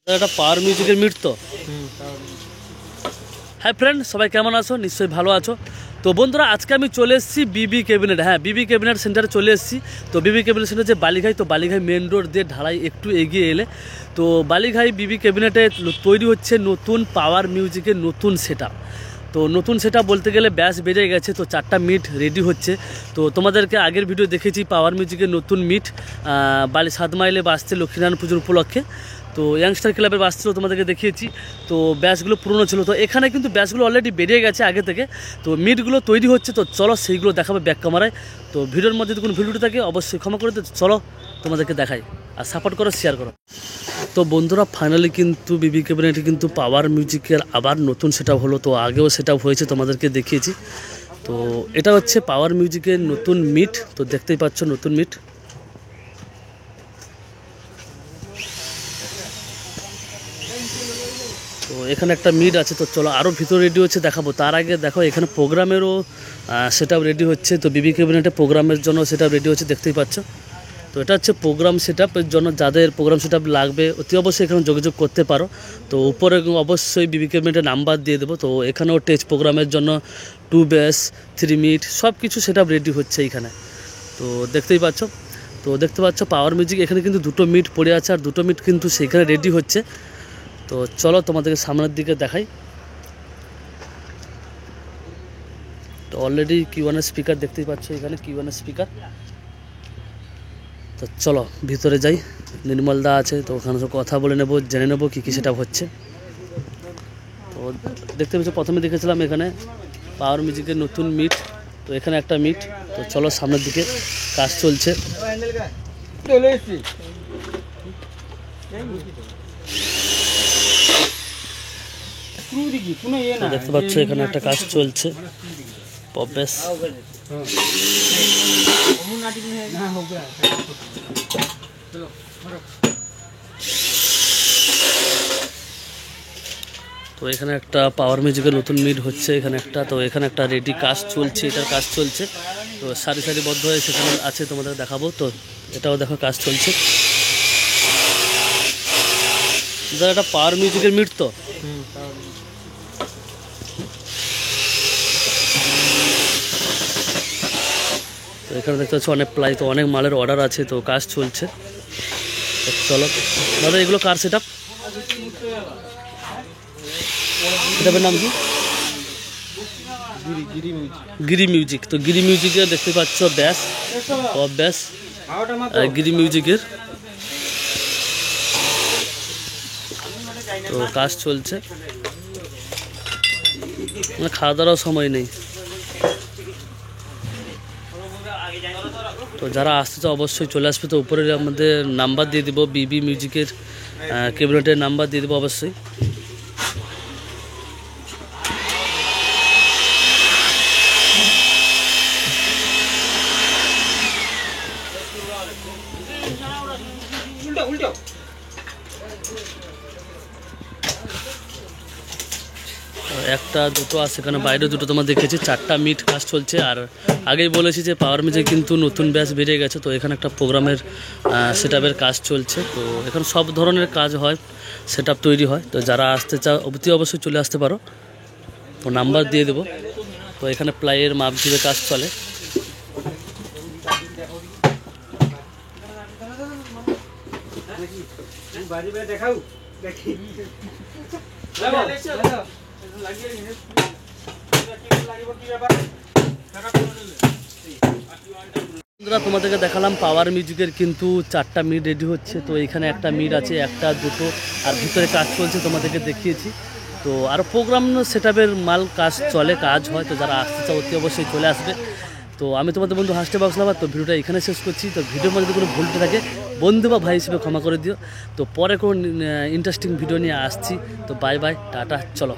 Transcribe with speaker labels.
Speaker 1: এটা পাওয়ার মিউজিকের মিট তো। হ্যাঁ ফ্রেন্ড, সবাই কেমন আছো? নিশ্চয়ই ভালো আছো। তো বন্ধুরা, আজকে আমি চলে এসেছি বিবি ক্যাবিনেট। হ্যাঁ, বিবি ক্যাবিনেট সেন্টারে চলে এসেছি। তো বিবি ক্যাবিনেট সেন্টার যে বালিঘাই, তো বালিঘাই মেন রোড দিয়ে ঢালাই একটু এগিয়ে এলে তো বালিঘাই বিবি ক্যাবিনেটে তৈরি হচ্ছে নতুন পাওয়ার মিউজিকের নতুন সেটআপ। তো নতুন সেটা বলতে গেলে ব্যাস বেড়ে গেছে, তো 4টা মিট রেডি হচ্ছে। তো তোমাদেরকে আগের ভিডিও দেখেছি পাওয়ার মিউজিকের নতুন মিট 7 মাইলে বাসছে লক্ষ্মীনারায়ণ পুজোর উপলক্ষে। তো ইয়াংস্টার ক্লাবের বাস ছিল, তোমাদেরকে দেখিয়েছি। তো ব্যাচগুলো পুরনো ছিল, তো এখানে কিন্তু ব্যাচগুলো অলরেডি বেরিয়ে গেছে আগে থেকে। তো মিটগুলো তৈরি হচ্ছে, তো চলো সেইগুলো দেখাবে ব্যাক ক্যামেরায়। তো ভিডিওর মধ্যে যদি কোনো ভিডিওটি থাকে অবশ্যই ক্ষমা করে দিতে, চলো তোমাদেরকে দেখাই। আর সাপোর্ট করো, শেয়ার করো। তো বন্ধুরা, ফাইনালি কিন্তু বিবি ক্যাবিনেটে কিন্তু পাওয়ার মিউজিকের আবার নতুন সেটআপ হলো। তো আগেও সেটআপ হয়েছে, তোমাদেরকে দেখিয়েছি। তো এটা হচ্ছে পাওয়ার মিউজিকের নতুন মিট। তো দেখতেই পাচ্ছ নতুন মিট। তো এখানে একটা মিট আছে, তো চলো আরও ভিতরে রেডি হচ্ছে, দেখাবো। তার আগে দেখো এখানে প্রোগ্রামেরও সেটআপ রেডি হচ্ছে। তো বিবি ক্যাবিনেটে প্রোগ্রামের জন্য সেটআপ রেডি হচ্ছে, দেখতেই পাচ্ছ। তো এটা হচ্ছে প্রোগ্রাম সেটআপের জন্য, যাদের প্রোগ্রাম সেটআপ লাগবে অতি অবশ্যই এখানে যোগাযোগ করতে পারো। তো উপরে অবশ্যই বিবি ক্যাবিনেটের নাম্বার দিয়ে দেবো। তো এখানেও টেজ প্রোগ্রামের জন্য 2 বেস 3 মিট সব কিছু সেটআপ রেডি হচ্ছে এইখানে। তো দেখতেই পাচ্ছ। তো দেখতে পাচ্ছ পাওয়ার মিউজিক এখানে কিন্তু 2টো মিট পড়ে আছে, আর 2টো মিট কিন্তু সেইখানে রেডি হচ্ছে। তো চলো তোমাদেরকে সামনের দিকে দেখাই। তো অলরেডি কিউয়ানের স্পিকার দেখতেই পাচ্ছ, এখানে কিউয়ানের স্পিকার। তো চলো ভিতরে যাই, নির্মল দা আছে, তো ওখানে সব কথা বলে নেবো, জেনে নেবো কী কী সেটা হচ্ছে। তো দেখতে পাচ্ছ প্রথমে দেখেছিলাম এখানে পাওয়ার মিউজিকের নতুন মিট। তো এখানে একটা মিট। তো চলো সামনের দিকে, কাজ চলছে। দেখতে পাচ্ছ এখানে একটা কাজ চলছে, পপবেস। তো এখানে একটা পাওয়ার মিউজিকের নতুন মিট হচ্ছে, এখানে একটা। তো এখানে একটা রেডি কাজ চলছে, এটার কাজ চলছে। তো সারি সারিবদ্ধ হয়ে সেখানে আছে, তোমাদের দেখাবো। তো এটাও দেখো কাজ চলছে। এটা পাওয়ার মিউজিকের মিট তো। তো এখানে দেখতে পাচ্ছি অনেক প্লাই, তো অনেক মালের অর্ডার আছে, তো কাজ চলছে। তো চলো দাদা, এগুলো কার সেটআপ? সেটআপের নাম কি? গিরি মিউজিক। তো গিরি মিউজিকে দেখতে পাচ্ছ ব্যাস, পপ ব্যাস, গিরি মিউজিকের। তো কাজ চলছে, মানে খাওয়া দাওয়ারও সময় নেই। তো যারা আসতে চাও অবশ্যই চলে আসবে। তো উপরে আমাদের নাম্বার দিয়ে দিব, বিবি মিউজিকের ক্যাবিনেটের নাম্বার দিয়ে দেবো অবশ্যই। একটা দুটো আছে এখানে, বাইরে দুটো তোমার দেখেছি। 4টা মিট কাজ চলছে। আর আগেই বলেছি যে পাওয়ার মিউজিক কিন্তু নতুন ব্যাচ বেরিয়ে গেছে। তো এখানে একটা প্রোগ্রামের সেটআপের কাজ চলছে। তো এখানে সব ধরনের কাজ হয়, সেটআপ তৈরি হয়। তো যারা আসতে চাও অতি অবশ্যই চলে আসতে পারো। তো নাম্বার দিয়ে দেবো। তো এখানে প্লাইয়ের মাপ দিয়ে কাজ চলে। তোমাদেরকে দেখালাম পাওয়ার মিউজিকের কিন্তু 4টা মিট রেডি হচ্ছে। তো এখানে একটা মিট আছে, একটা দুটো, আর ভিতরে কাজ চলছে, তোমাদেরকে দেখিয়েছি। তো আরও প্রোগ্রাম সেটআপের মাল কাজ চলে, কাজ হয়। তো যারা আসতে চাও অতি অবশ্যই চলে আসবে। তো আমি তোমাদের বন্ধু হাসতে বাক্সলাবার। তো ভিডিওটা এখানে শেষ করছি। তো ভিডিওর মধ্যে কোনো ভুলটা থাকে বন্ধু বা ভাই হিসেবে ক্ষমা করে দিও। তো পরে কোনো ইন্টারেস্টিং ভিডিও নিয়ে আসছি। তো বাই বাই, টাটা, চলো।